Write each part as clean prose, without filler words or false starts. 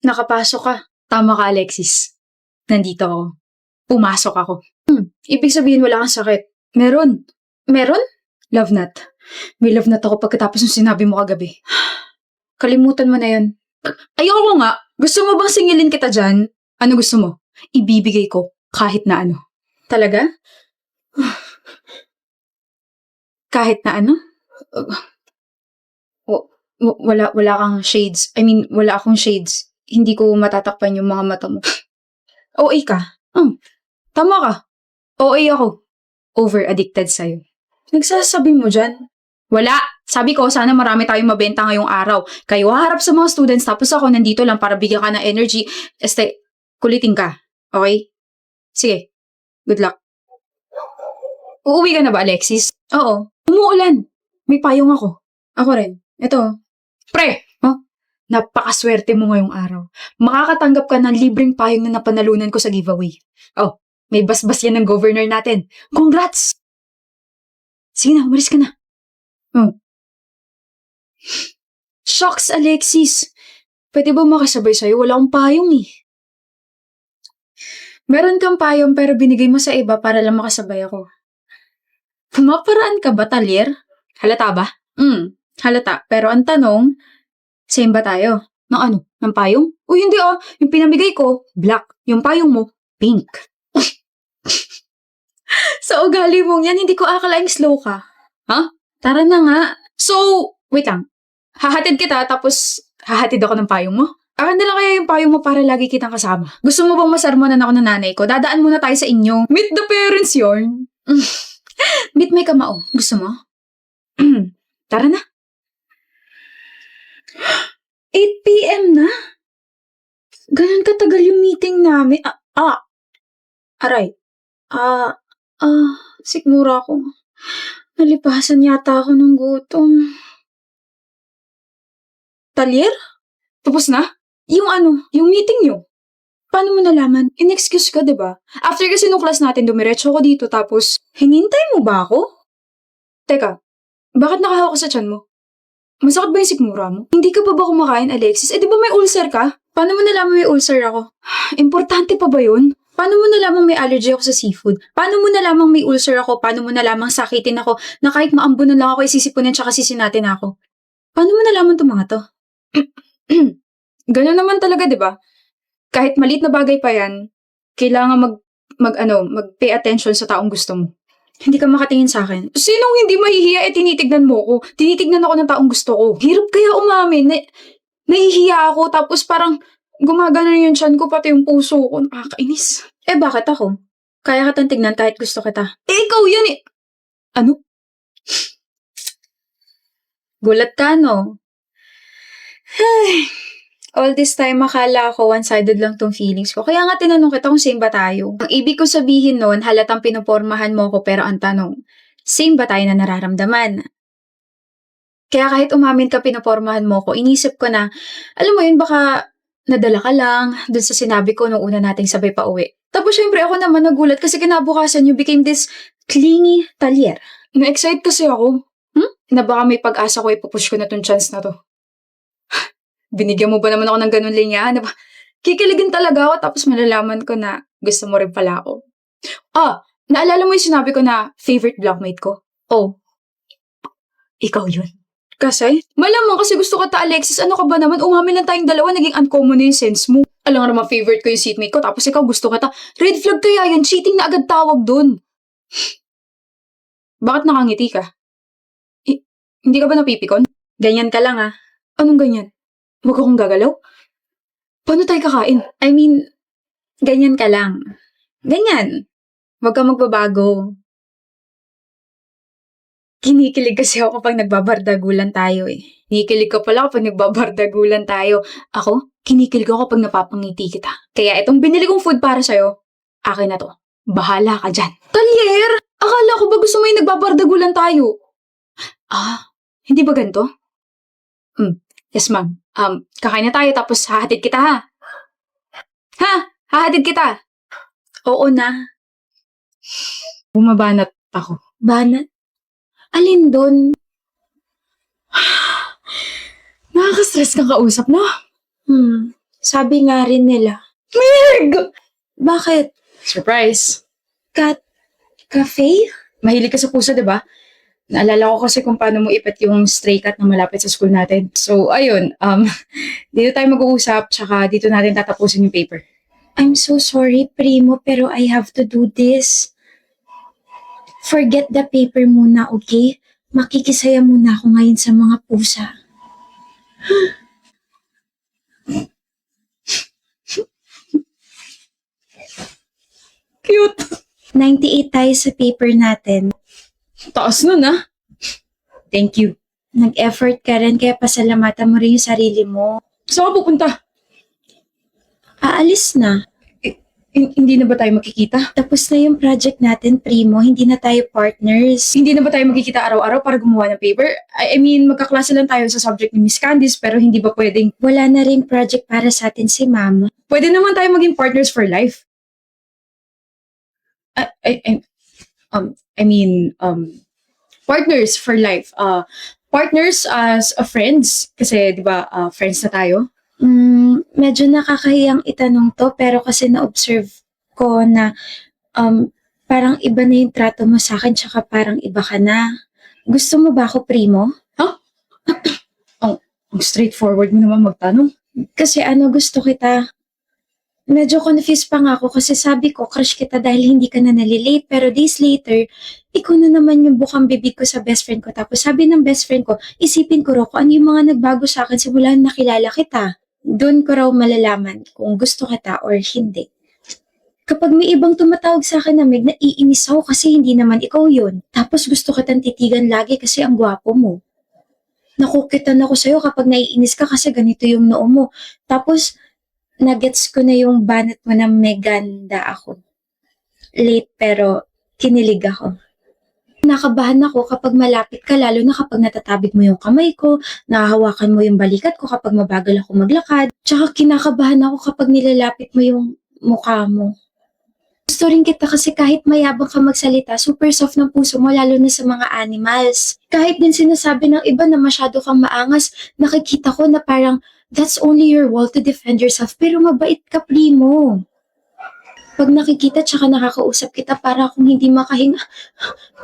Nakapasok ka. Tama ka, Alexis. Nandito ako. Pumasok ako. Ibig sabihin wala kang sakit. Meron. Meron? Love nut. May love nut ako pagkatapos ng sinabi mo kagabi. Kalimutan mo na yun. Ayoko nga. Gusto mo bang singilin kita dyan? Ano gusto mo? Ibibigay ko kahit na ano. Talaga? Kahit na ano? Wala kang shades. I mean, wala akong shades. Hindi ko matatakpan yung mga mata mo. OA ka. Tama ka. OA ako. Over-addicted sa'yo. Nagsasabi mo dyan? Wala. Sabi ko, sana marami tayong mabenta ngayong araw. Kayo haharap sa mga students, tapos ako nandito lang para bigyan ka ng energy. Kulitin ka. Okay? Sige. Good luck. Uuwi ka na ba, Alexis? Oo. Umuulan. May payong ako. Ako rin. Ito. Pre! Napakaswerte mo ngayong araw. Makakatanggap ka ng libreng payong na napanalunan ko sa giveaway. May basbas yan ng governor natin. Congrats! Sige na, umalis ka na. Shucks, Alexis. Pwede ba makasabay sa'yo? Wala akong payong eh. Meron kang payong pero binigay mo sa iba para lang makasabay ako. Maparaan ka ba, Talyer? Halata ba? Halata. Pero ang tanong, same ba tayo? Ng ano? Ng payong? Uy, hindi ah. Yung pinamigay ko, black. Yung payong mo, pink. Sa ugali mong yan, hindi ko akalaing slow ka. Tara na nga. So, wait lang. Hahatid kita, tapos hahatid ako ng payong mo? Akin na lang kaya yung payong mo para lagi kitang kasama. Gusto mo bang masarmonan ako ng nanay ko? Dadaan muna tayo sa inyo. Meet the parents yarn. Meet may kamao. Gusto mo? Tara na. 8 p.m. na? Ganun katagal yung meeting namin. Aray. Sigmura ako. Nalipasan yata ako ng gutom. Talyer? Tapos na? Yung meeting nyo. Paano mo nalaman? In-excuse ka, diba? After kasi nung class natin, dumiretso ako dito, tapos, hinintay mo ba ako? Teka, bakit nakahawak ka sa tiyan mo? Masakit ba yung sikmura mo? Hindi ka pa ba kumakain, Alexis? Di ba may ulcer ka? Paano mo nalaman may ulcer ako? Importante pa ba yun? Paano mo nalamang may allergy ako sa seafood? Paano mo nalamang may ulcer ako? Paano mo nalamang sakitin ako na kahit maambunan lang ako isisipunin tsaka sisinatin ako? Paano mo nalaman itong mga to? Ganun naman talaga, diba? Kahit maliit na bagay pa yan, kailangan mag-pay attention sa taong gusto mo. Hindi ka makatingin sa akin. Sinong hindi mahihiya tinitignan mo ko? Tinitignan ako ng taong gusto ko. Hirap kaya umamin. Nahihiya ako, tapos parang gumagana yung tiyan ko, pati yung puso ko. Nakakainis. Bakit ako? Kaya kitang tignan kahit gusto kita. Ikaw yan eh! Ano? Gulat ka, no? All this time, akala ko one-sided lang tong feelings ko. Kaya nga tinanong kita kung same ba tayo. Ang ibig ko sabihin nun, halatang pinupormahan mo ko, pero ang tanong, same ba tayo na nararamdaman? Kaya kahit umamin ka pinupormahan mo ko, inisip ko na, alam mo yun, baka nadala ka lang dun sa sinabi ko nung una nating sabay pa uwi. Tapos syempre ako naman nagulat kasi kinabukasan you became this clingy Talyer. Na-excite kasi ako. Na baka may pag-asa ko ipupush ko na tong chance na to. Binigyan mo ba naman ako ng ganun linya? Kikiligin talaga ako tapos malalaman ko na gusto mo rin pala ako. Naalala mo yung sinabi ko na favorite blockmate ko? Ikaw yun. Kasi? Malamang kasi gusto ka ta, Alexis. Ano ka ba naman? Umamin lang tayong dalawa, naging uncommon na yung sense mo. Alam nga naman favorite ko yung seatmate ko tapos ikaw gusto ka ta. Red flag kaya yan, cheating na agad tawag dun. Bakit nakangiti ka? Hindi ka ba napipikon? Ganyan ka lang ah. Anong ganyan? Huwag akong gagalaw? Paano tayo kakain? I mean, ganyan ka lang. Ganyan. Huwag kang magbabago. Kinikilig kasi ako kapag nagbabardagulan tayo eh. Kinikilig ka pala kapag nagbabardagulan tayo. Ako, kinikilig ako kapag napapangiti kita. Kaya itong binili kong food para sa'yo, akin na to. Bahala ka dyan. Talyer! Akala ko ba gusto mo yung nagbabardagulan tayo? Hindi ba ganito? Yes, ma'am. Kakain na tayo tapos hahatid kita ha? Hahatid kita? Oo na. Bumabanat ako. Banat? Alin doon? Nakaka-stress kang kausap, no? Sabi nga rin nila. Meg! Bakit? Surprise. Cafe? Mahilig ka sa pusa, di ba? Naalala ko kasi kung paano mo ipit yung stray cat na malapit sa school natin. So, ayun. Dito tayo mag-uusap, tsaka dito natin tatapusin yung paper. I'm so sorry, Primo, pero I have to do this. Forget the paper muna, okay? Makikisaya muna ako ngayon sa mga pusa. Cute! 98 tayo sa paper natin. Taas nun, ah. Thank you. Nag-effort ka rin, kaya pasalamatan mo rin yung sarili mo. Saan ka pupunta? Aalis na. Hindi na ba tayo makikita? Tapos na yung project natin, Primo. Hindi na tayo partners. Hindi na ba tayo magkikita araw-araw para gumawa ng paper? I mean, magkaklase lang tayo sa subject ni Miss Candice, pero hindi ba pwedeng... Wala na rin project para sa atin si Ma'am. Pwede naman tayo maging partners for life. Partners for life. Partners as friends. Kasi, di ba, friends na tayo. Medyo nakakahiyang itanong to, pero kasi na-observe ko na parang iba na yung trato mo sa akin, tsaka parang iba ka na. Gusto mo ba ako, Primo? Ang straightforward mo naman magtanong. Kasi gusto kita. Medyo confused pa nga ako kasi sabi ko, crush kita dahil hindi ka na nalilate. Pero days later, ikaw na naman yung bukang bibig ko sa best friend ko. Tapos sabi ng best friend ko, isipin ko raw kung ano yung mga nagbago sa akin simula na nakilala kita. Doon ko raw malalaman kung gusto kita or hindi. Kapag may ibang tumatawag sa akin na Meg, naiinis ako kasi hindi naman ikaw yun. Tapos gusto kitang titigan lagi kasi ang gwapo mo. Nakukitan ako sa'yo kapag naiinis ka kasi ganito yung noo mo. Tapos, nagets ko na yung banat mo na may ganda ako. Late pero kinilig ako. Nakabahan ako kapag malapit ka, lalo na kapag natatabik mo yung kamay ko, nahahawakan mo yung balikat ko kapag mabagal ako maglakad. Tsaka kinakabahan ako kapag nilalapit mo yung mukha mo. Gusto rin kita kasi kahit mayabang ka magsalita, super soft ng puso mo lalo na sa mga animals. Kahit din sinasabi ng iba na masyado kang maangas, nakikita ko na parang that's only your wall to defend yourself, pero mabait ka, Primo. Pag nakikita tsaka nakakausap kita, para akong hindi makahinga.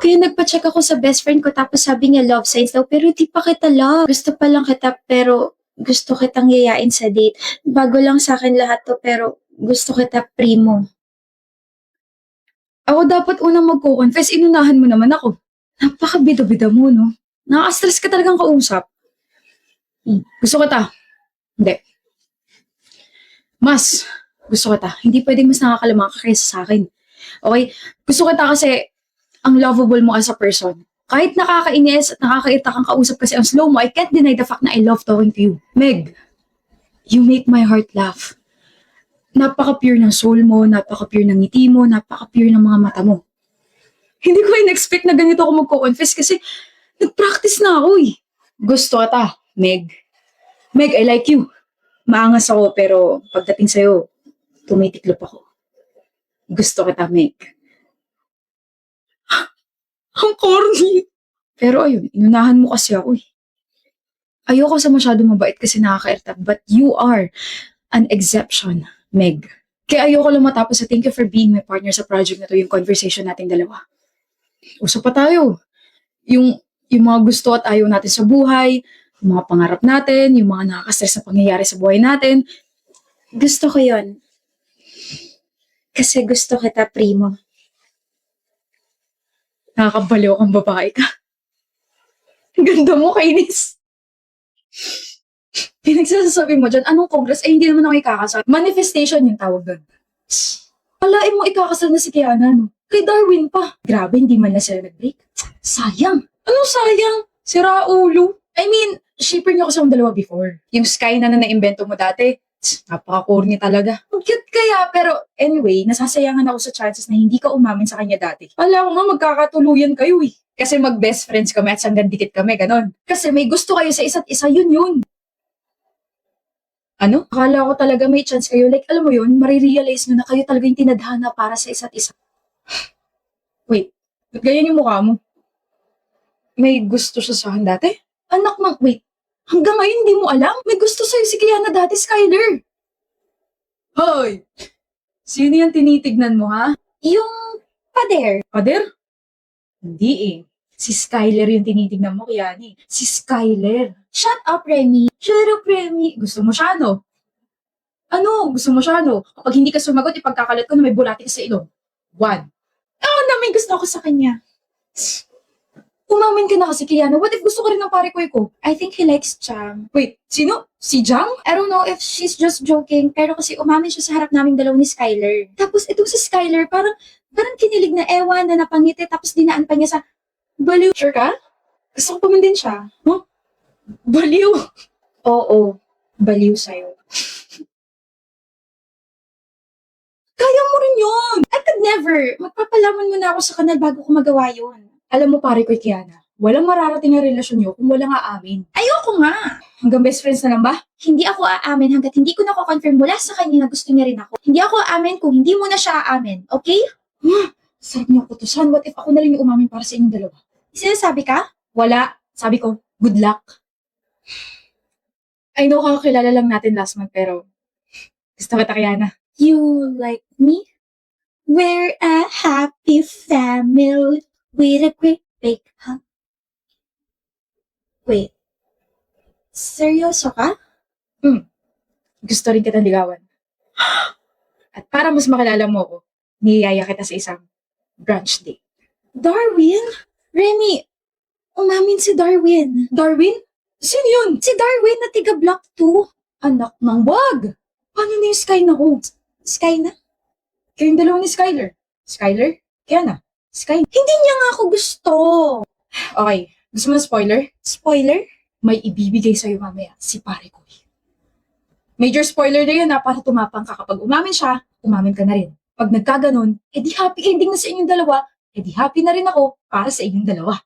Kaya nagpa-check ako sa best friend ko tapos sabi niya love signs daw, pero di pa kita love. Gusto pa lang kita pero gusto kitang yayain sa date. Bago lang sa akin lahat to pero gusto kita, Primo. Ako dapat unang magko-confess, inunahan mo naman ako. Napaka-bida-bida mo, no? Nakaka-stress ka talagang kausap. Gusto kita. Hindi. Mas, gusto kita. Hindi pwedeng mas nakakalamang ka kaysa sa akin. Okay? Gusto kita kasi ang lovable mo as a person. Kahit nakakainis at nakakaita kang kausap kasi ang slow mo, I can't deny the fact na I love talking to you. Meg, you make my heart laugh. Napaka-pure ng soul mo, napaka-pure ng ngiti mo, napaka-pure ng mga mata mo. Hindi ko in-expect na ganito ako magko-confess kasi nag-practice na ako eh. Gusto kita, Meg. Meg, I like you. Maangas ako pero pagdating sa'yo, tumitiklop ako. Gusto kita, Meg. Ang corny. Pero ayun, inunahan mo kasi ako eh. Ayoko sa masyado mabait kasi nakaka-irritate, but you are an exception, Meg. Kaya ayoko lang matapos sa thank you for being my partner sa project na to, yung conversation nating dalawa. Usap pa tayo. Yung mga gusto at ayaw natin sa buhay, yung mga pangarap natin, yung mga nakaka-stress na pangyayari sa buhay natin. Gusto ko yon. Kasi gusto kita, Primo. Nakakabaliw kang babae ka. Ganda mo, kainis. Pinagsasasabi mo dyan, anong congress? Eh, hindi naman ako ikakasal. Manifestation yung tawag doon. Alain mo ikakasal na si Kiana, no? Kay Darwin pa. Grabe, hindi man na sila nag-break. Sayang. Anong sayang? Sira ulo. I mean, shipper niyo kasi yung dalawa before. Yung Sky na naimbento mo dati, napaka-corny talaga. Ang cute kaya, pero anyway, nasasayangan ako sa chances na hindi ka umamin sa kanya dati. Alam ko nga, magkakatuluyan kayo eh. Kasi mag-best friends kami at sanggan dikit kami, ganon. Kasi may gusto kayo sa isa't isa, yun. Ano? Akala ko talaga may chance kayo. Like, alam mo yun, marirealize nyo na kayo talaga yung tinadhana para sa isa't isa. Wait, ba't ganyan yung mukha mo? May gusto siya sa akin dati? Anak ng, wait, hanggang ngayon hindi mo alam? May gusto sa'yo si Kiana dati, Skyler. Hoy! Sino yung tinitignan mo, ha? Yung pader. Pader? Hindi eh. Si Skyler yung tinitignan mo, Kiani. Si Skyler. Shut up, Remy. Shut up, Remy. Gusto mo siya, no? Ano? Gusto mo siya, no? Kapag hindi ka sumagot, ipagkakalat ko na may bulati ka sa ilong. 1. Oo na, may gusto ko sa kanya. Umamin ka na kasi, Kiana. What if gusto ka rin ng pare ko? I think he likes Chang. Wait, sino? Si Jang? I don't know if she's just joking, pero kasi umamin siya sa harap naming dalaw ni Skyler. Tapos itong si Skyler, parang kinilig na ewan na napangiti, tapos dinaan pa niya sa baliw. Sure ka? Gusto ko pa man din siya. Huh? Baliw. Oo, baliw sa'yo. Kaya mo rin yun. I could never. Magpapalaman mo na ako sa kanal bago ko magawa yun. Alam mo, pare ko, Kiana, walang mararating ang relasyon niyo kung walang aamin. Ayoko nga. Hanggang best friends na lang ba? Hindi ako aamin hanggat hindi ko na-confirm mula sa kanya na gusto niya rin ako. Hindi ako aamin kung hindi mo na siya aamin. Okay? Sarap niyong kutusan. What if ako na rin yung umamin para sa inyong dalawa? Sinasabi ka? Wala. Sabi ko, good luck. I know kakakilala lang natin last month, pero gusto kita, Kiana. You like me? We're a happy family with a great big hug. Wait. Seryoso ka? Gusto rin kitang ligawan. At para mas makilala mo ako, niyaya kita sa isang brunch date. Darwin? Remy, umamin si Darwin. Darwin? Sino yun? Si Darwin na tiga Block 2. Anak ng wag! Paano na yung Sky na ko? Sky na? Kayong dalawa ni Skyler. Skyler? Kiana? Sky? Hindi niya nga ako gusto. Okay. Gusto mo na spoiler? Spoiler? May ibibigay sa'yo mamaya si pare ko. Major spoiler na yun na para tumapang ka kapag umamin siya, umamin ka na rin. Pag nagkaganon, edi happy ending na sa inyong dalawa, edi happy na rin ako para sa inyong dalawa.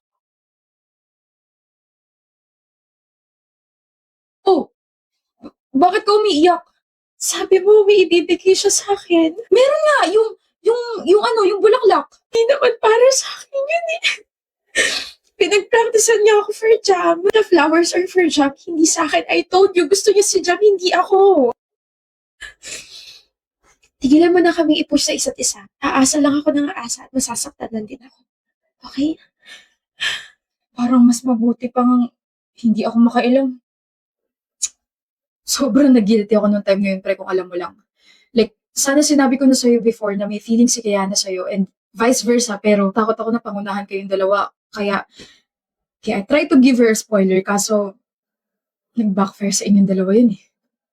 Oh, bakit ka umiiyak? Sabi mo, may ibibigay siya sa akin. Meron nga, yung bulaklak. Hindi naman para sa akin yun eh. Pinagpracticean niya ako for jam. The flowers are for jam, hindi sa akin. I told you, gusto niya si jam, hindi ako. Tigilan mo na kaming i-push sa isa't isa. Aasa lang ako ng aasa at masasaktan lang din ako. Okay? Parang mas mabuti pang hindi ako makailang. Sobrang nag-guilty ako nung time ngayon, pre, kung alam mo lang. Like, sana sinabi ko na sa'yo before na may feeling si Kiana sa'yo and vice versa, pero takot ako na pangunahan kayong dalawa. Kaya I try to give her a spoiler, kaso nag-backfire sa inyong dalawa yun eh.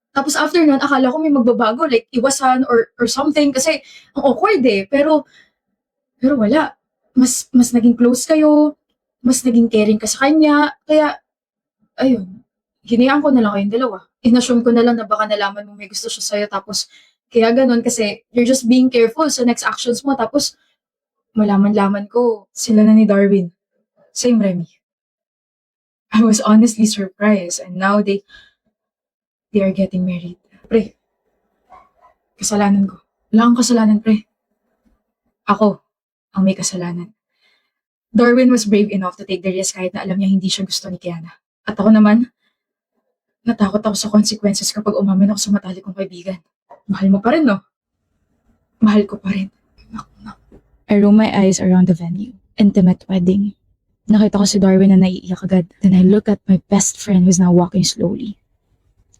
Tapos after nun, akala ko may magbabago, like iwasan or something, kasi ang awkward eh. Pero wala. Mas naging close kayo, mas naging caring ka sa kanya, kaya, ayun, hinayaan ko na lang kayong dalawa. Inassume ko na lang na baka nalaman mo may gusto siya sa'yo, tapos kaya ganun kasi you're just being careful sa next actions mo, tapos malaman-laman ko sila na ni Darwin. Same, Remy. I was honestly surprised and now they are getting married. Pre, kasalanan ko. Wala kang kasalanan, pre. Ako ang may kasalanan. Darwin was brave enough to take the risk kahit na alam niya hindi siya gusto ni Kiana. At ako naman, natakot ako sa consequences kapag umamin ako sa matalik kong kaibigan. Mahal mo pa rin, no? Mahal ko pa rin. I roll my eyes around the venue. Intimate wedding. Nakita ko si Darwin na naiiyak agad. Then I look at my best friend who's now walking slowly.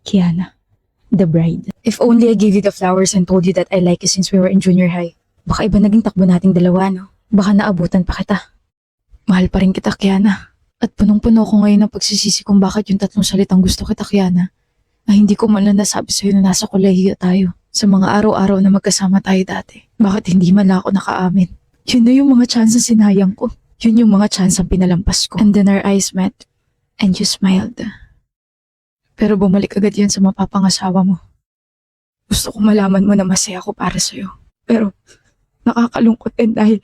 Kiana, the bride. If only I gave you the flowers and told you that I like you since we were in junior high. Baka iba naging takbo nating dalawa, no? Baka naabutan pa kita. Mahal pa rin kita, Kiana. At punong-puno ko ngayon ng pagsisisi kung bakit yung tatlong salitang gusto kita, Kiana, na hindi ko man lang nasabi sa'yo na nasa kolehiyo tayo. Sa mga araw-araw na magkasama tayo dati. Bakit hindi man lang ako nakaamin? Yun na yung mga chance na sinayang ko. Yun yung mga chance ang pinalampas ko. And then our eyes met. And you smiled. Pero bumalik agad yun sa mapapangasawa mo. Gusto ko malaman mo na masaya ako para sa'yo. Pero nakakalungkot din dahil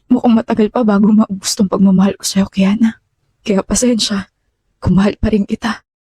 mukhang matagal pa bago maubos tong pagmamahal ko sa'yo, Kiana. Kaya pasensya, kung mahal pa rin kita.